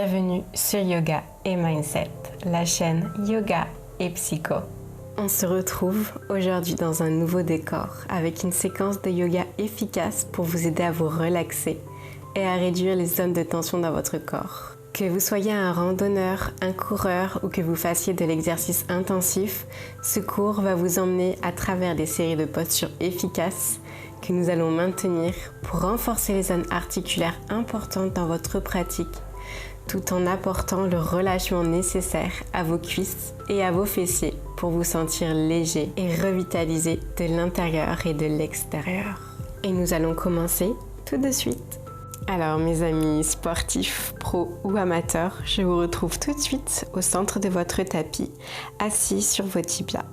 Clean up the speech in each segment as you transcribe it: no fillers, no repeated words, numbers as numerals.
Bienvenue sur Yoga et Mindset, la chaîne Yoga et Psycho. On se retrouve aujourd'hui dans un nouveau décor avec une séquence de yoga efficace pour vous aider à vous relaxer et à réduire les zones de tension dans votre corps. Que vous soyez un randonneur, un coureur ou que vous fassiez de l'exercice intensif, ce cours va vous emmener à travers des séries de postures efficaces que nous allons maintenir pour renforcer les zones articulaires importantes dans votre pratique, tout en apportant le relâchement nécessaire à vos cuisses et à vos fessiers pour vous sentir léger et revitalisé de l'intérieur et de l'extérieur. Et nous allons commencer tout de suite. Alors mes amis sportifs, pros ou amateurs, je vous retrouve tout de suite au centre de votre tapis, assis sur vos tibias.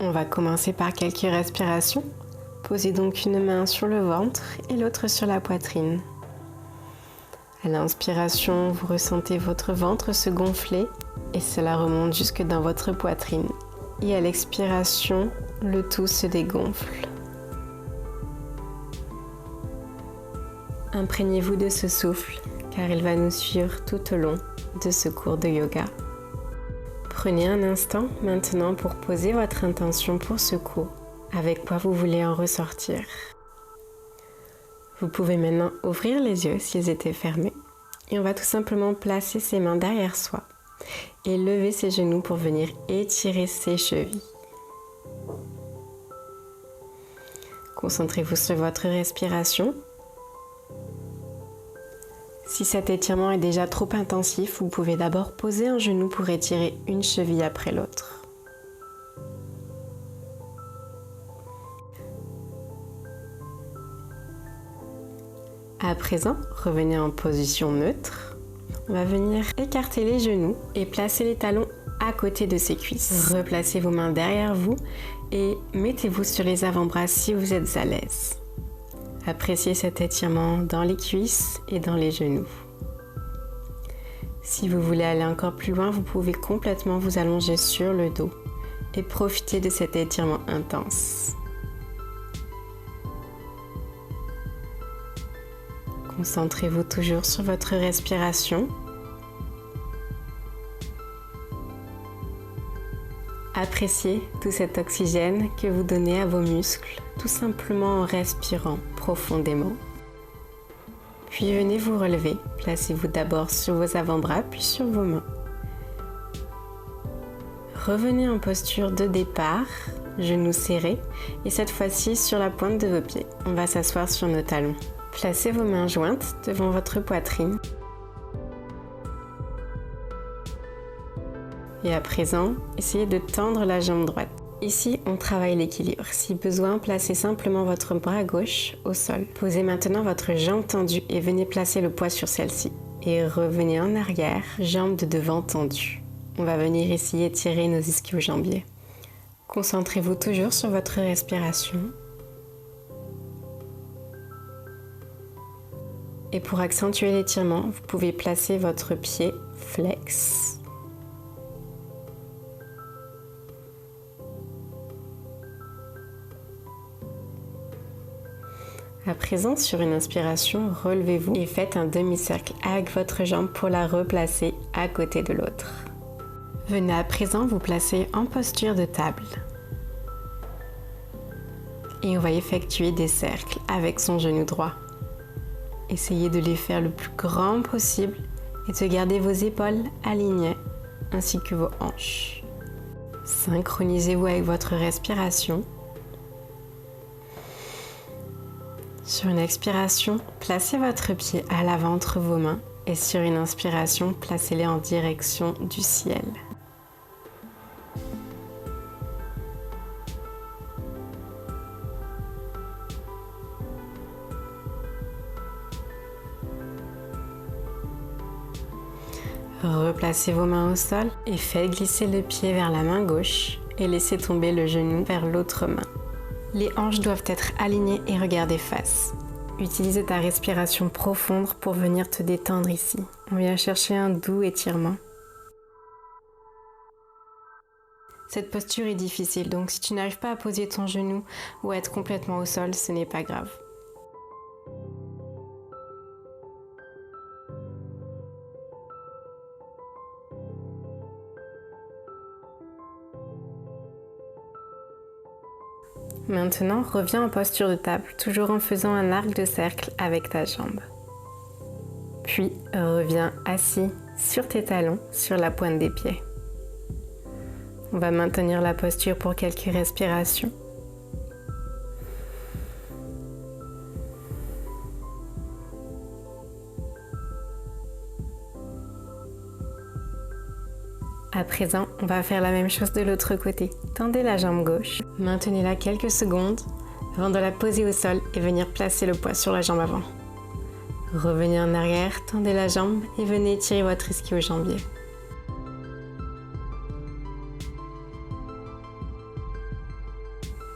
On va commencer par quelques respirations. Posez donc une main sur le ventre et l'autre sur la poitrine. À l'inspiration, vous ressentez votre ventre se gonfler et cela remonte jusque dans votre poitrine. Et à l'expiration, le tout se dégonfle. Imprégnez-vous de ce souffle car il va nous suivre tout au long de ce cours de yoga. Prenez un instant maintenant pour poser votre intention pour ce cours, avec quoi vous voulez en ressortir. Vous pouvez maintenant ouvrir les yeux s'ils étaient fermés et on va tout simplement placer ses mains derrière soi et lever ses genoux pour venir étirer ses chevilles. Concentrez-vous sur votre respiration. Si cet étirement est déjà trop intensif, vous pouvez d'abord poser un genou pour étirer une cheville après l'autre. À présent, revenez en position neutre. On va venir écarter les genoux et placer les talons à côté de ses cuisses. Replacez vos mains derrière vous et mettez-vous sur les avant-bras si vous êtes à l'aise. Appréciez cet étirement dans les cuisses et dans les genoux. Si vous voulez aller encore plus loin, vous pouvez complètement vous allonger sur le dos et profiter de cet étirement intense. Concentrez-vous toujours sur votre respiration. Appréciez tout cet oxygène que vous donnez à vos muscles, tout simplement en respirant profondément. Puis venez vous relever. Placez-vous d'abord sur vos avant-bras, puis sur vos mains. Revenez en posture de départ, genoux serrés, et cette fois-ci sur la pointe de vos pieds. On va s'asseoir sur nos talons. Placez vos mains jointes devant votre poitrine. Et à présent, essayez de tendre la jambe droite. Ici, on travaille l'équilibre. Si besoin, placez simplement votre bras gauche au sol. Posez maintenant votre jambe tendue et venez placer le poids sur celle-ci. Et revenez en arrière, jambe de devant tendue. On va venir essayer de tirer nos ischio-jambiers. Concentrez-vous toujours sur votre respiration. Et pour accentuer l'étirement, vous pouvez placer votre pied flex. À présent, sur une inspiration, relevez-vous et faites un demi-cercle avec votre jambe pour la replacer à côté de l'autre. Venez à présent vous placer en posture de table. Et on va effectuer des cercles avec son genou droit. Essayez de les faire le plus grand possible et de garder vos épaules alignées ainsi que vos hanches. Synchronisez-vous avec votre respiration. Sur une expiration, placez votre pied à l'avant entre vos mains et sur une inspiration, placez-les en direction du ciel. Replacez vos mains au sol et faites glisser le pied vers la main gauche et laissez tomber le genou vers l'autre main. Les hanches doivent être alignées et regarder face. Utilise ta respiration profonde pour venir te détendre ici. On vient chercher un doux étirement. Cette posture est difficile, donc si tu n'arrives pas à poser ton genou ou à être complètement au sol, ce n'est pas grave. Maintenant, reviens en posture de table, toujours en faisant un arc de cercle avec ta jambe. Puis, reviens assis sur tes talons, sur la pointe des pieds. On va maintenir la posture pour quelques respirations. À présent, on va faire la même chose de l'autre côté. Tendez la jambe gauche, maintenez-la quelques secondes avant de la poser au sol et venir placer le poids sur la jambe avant. Revenez en arrière, tendez la jambe et venez étirer votre ischio-jambier.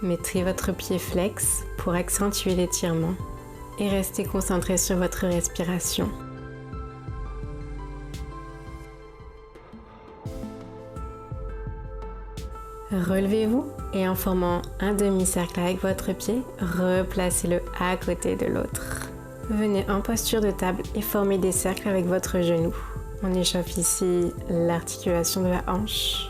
Mettez votre pied flex pour accentuer l'étirement et restez concentré sur votre respiration. Relevez-vous et en formant un demi-cercle avec votre pied, replacez-le à côté de l'autre. Venez en posture de table et formez des cercles avec votre genou. On échauffe ici l'articulation de la hanche.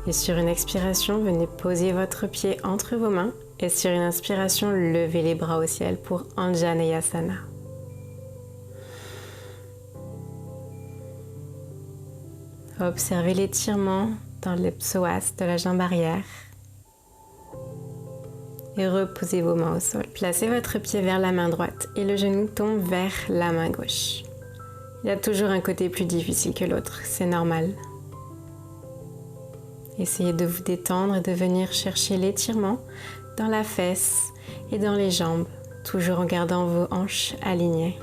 Et sur une expiration, venez poser votre pied entre vos mains et sur une inspiration, levez les bras au ciel pour Anjaneyasana. Observez l'étirement dans le psoas de la jambe arrière et reposez vos mains au sol. Placez votre pied vers la main droite et le genou tombe vers la main gauche. Il y a toujours un côté plus difficile que l'autre, c'est normal. Essayez de vous détendre et de venir chercher l'étirement dans la fesse et dans les jambes, toujours en gardant vos hanches alignées.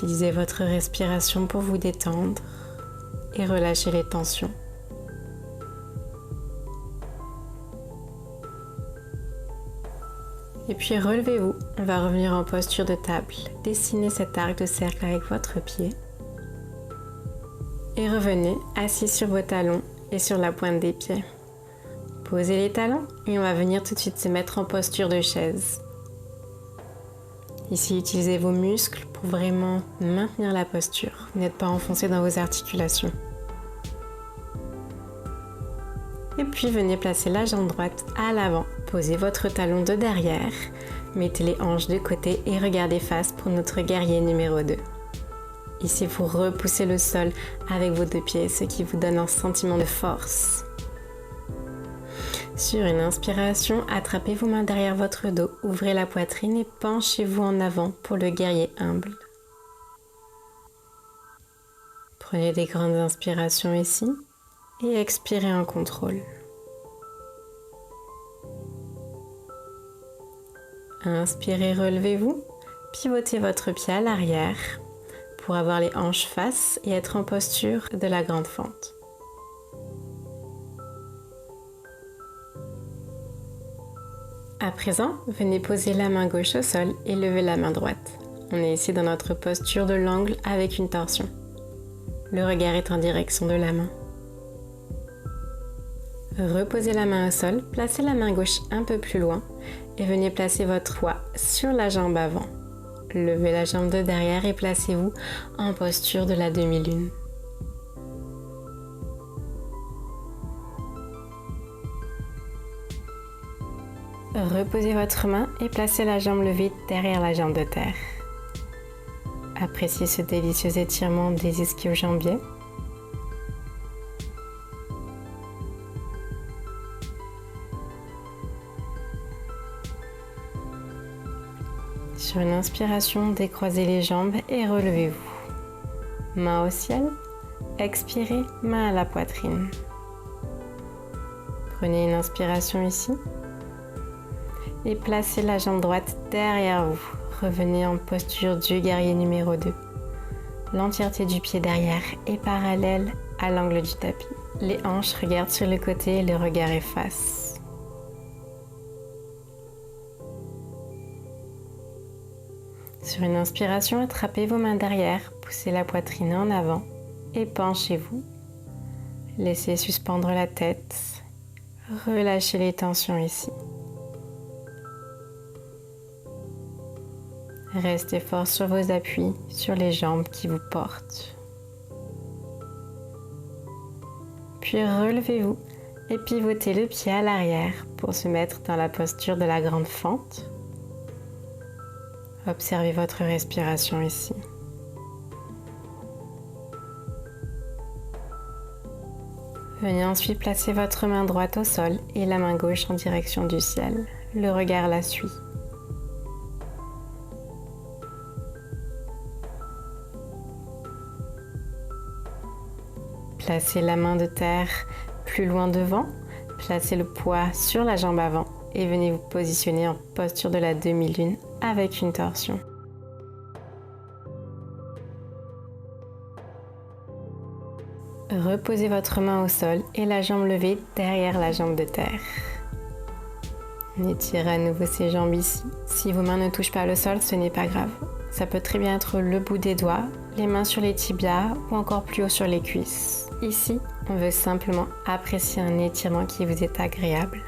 Utilisez votre respiration pour vous détendre et relâcher les tensions. Et puis relevez-vous, on va revenir en posture de table. Dessinez cet arc de cercle avec votre pied. Et revenez assis sur vos talons et sur la pointe des pieds. Posez les talons et on va venir tout de suite se mettre en posture de chaise. Ici, utilisez vos muscles pour vraiment maintenir la posture. Vous n'êtes pas enfoncé dans vos articulations. Et puis, venez placer la jambe droite à l'avant. Posez votre talon de derrière. Mettez les hanches de côté et regardez face pour notre guerrier numéro 2. Ici, vous repoussez le sol avec vos deux pieds, ce qui vous donne un sentiment de force. Sur une inspiration, attrapez vos mains derrière votre dos, ouvrez la poitrine et penchez-vous en avant pour le guerrier humble. Prenez des grandes inspirations ici et expirez en contrôle. Inspirez, relevez-vous, pivotez votre pied à l'arrière pour avoir les hanches face et être en posture de la grande fente. À présent, venez poser la main gauche au sol et lever la main droite. On est ici dans notre posture de l'angle avec une torsion. Le regard est en direction de la main. Reposez la main au sol, placez la main gauche un peu plus loin et venez placer votre poids sur la jambe avant. Levez la jambe de derrière et placez-vous en posture de la demi-lune. Reposez votre main et placez la jambe levée derrière la jambe de terre. Appréciez ce délicieux étirement des ischio-jambiers. Sur une inspiration, décroisez les jambes et relevez-vous. Main au ciel, expirez, main à la poitrine. Prenez une inspiration ici. Et placez la jambe droite derrière vous. Revenez en posture du guerrier numéro 2. L'entièreté du pied derrière est parallèle à l'angle du tapis. Les hanches regardent sur le côté et le regard est face. Sur une inspiration, attrapez vos mains derrière, poussez la poitrine en avant et penchez-vous. Laissez suspendre la tête. Relâchez les tensions ici. Restez fort sur vos appuis, sur les jambes qui vous portent. Puis relevez-vous et pivotez le pied à l'arrière pour se mettre dans la posture de la grande fente. Observez votre respiration ici. Venez ensuite placer votre main droite au sol et la main gauche en direction du ciel. Le regard la suit. Placez la main de terre plus loin devant, placez le poids sur la jambe avant et venez vous positionner en posture de la demi-lune avec une torsion. Reposez votre main au sol et la jambe levée derrière la jambe de terre. On étire à nouveau ses jambes ici. Si vos mains ne touchent pas le sol, ce n'est pas grave. Ça peut très bien être le bout des doigts, les mains sur les tibias ou encore plus haut sur les cuisses. Ici, on veut simplement apprécier un étirement qui vous est agréable.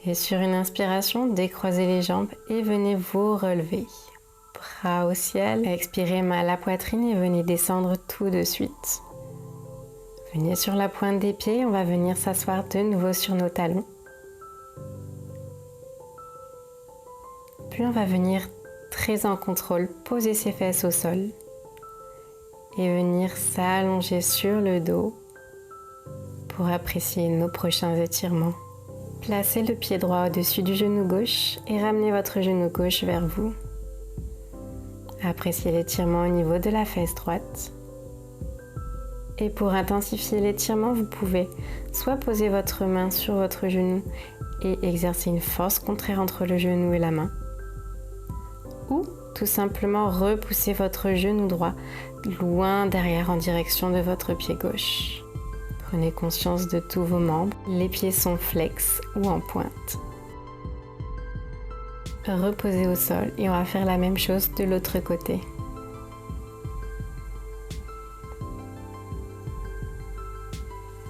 Et sur une inspiration, décroisez les jambes et venez vous relever. Bras au ciel, expirez main à la poitrine et venez descendre tout de suite. Venez sur la pointe des pieds, on va venir s'asseoir de nouveau sur nos talons. Puis on va venir très en contrôle poser ses fesses au sol et venir s'allonger sur le dos pour apprécier nos prochains étirements. Placez le pied droit au-dessus du genou gauche et ramenez votre genou gauche vers vous. Appréciez l'étirement au niveau de la fesse droite. Et pour intensifier l'étirement, vous pouvez soit poser votre main sur votre genou et exercer une force contraire entre le genou et la main, ou tout simplement repousser votre genou droit loin derrière en direction de votre pied gauche. Prenez conscience de tous vos membres, les pieds sont flex ou en pointe. Reposez au sol et on va faire la même chose de l'autre côté.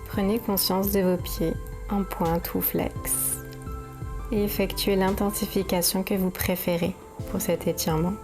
Prenez conscience de vos pieds en pointe ou flex et effectuez l'intensification que vous préférez pour cet étirement.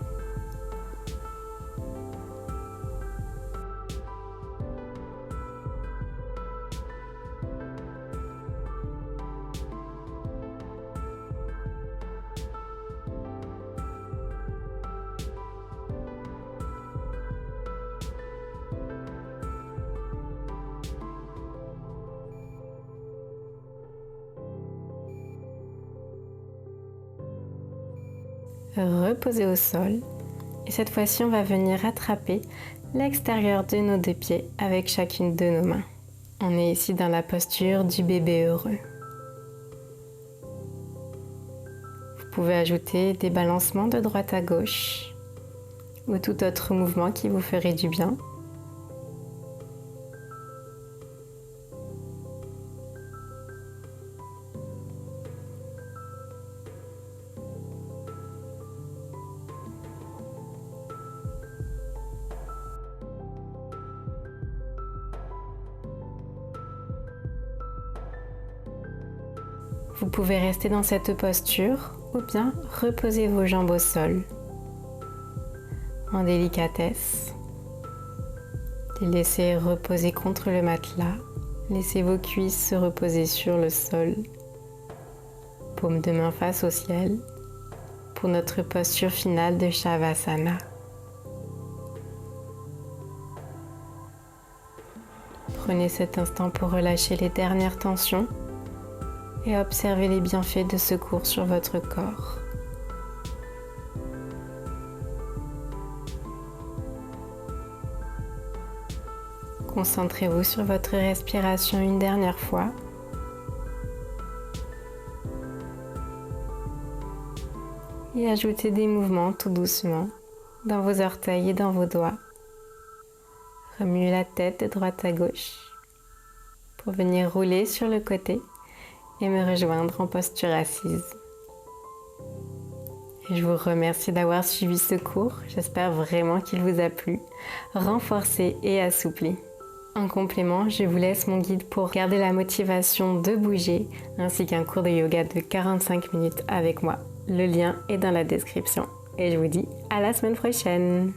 Reposez au sol et cette fois-ci on va venir attraper l'extérieur de nos deux pieds avec chacune de nos mains. On est ici dans la posture du bébé heureux. Vous pouvez ajouter des balancements de droite à gauche ou tout autre mouvement qui vous ferait du bien. Vous pouvez rester dans cette posture ou bien reposer vos jambes au sol en délicatesse. Les laissez reposer contre le matelas. Laissez vos cuisses se reposer sur le sol. Paume de main face au ciel pour notre posture finale de Shavasana. Prenez cet instant pour relâcher les dernières tensions et observez les bienfaits de ce cours sur votre corps. Concentrez-vous sur votre respiration une dernière fois. Et ajoutez des mouvements tout doucement dans vos orteils et dans vos doigts. Remuez la tête de droite à gauche pour venir rouler sur le côté et me rejoindre en posture assise. Et je vous remercie d'avoir suivi ce cours. J'espère vraiment qu'il vous a plu, renforcé et assoupli. En complément, je vous laisse mon guide pour garder la motivation de bouger, ainsi qu'un cours de yoga de 45 minutes avec moi. Le lien est dans la description. Et je vous dis à la semaine prochaine.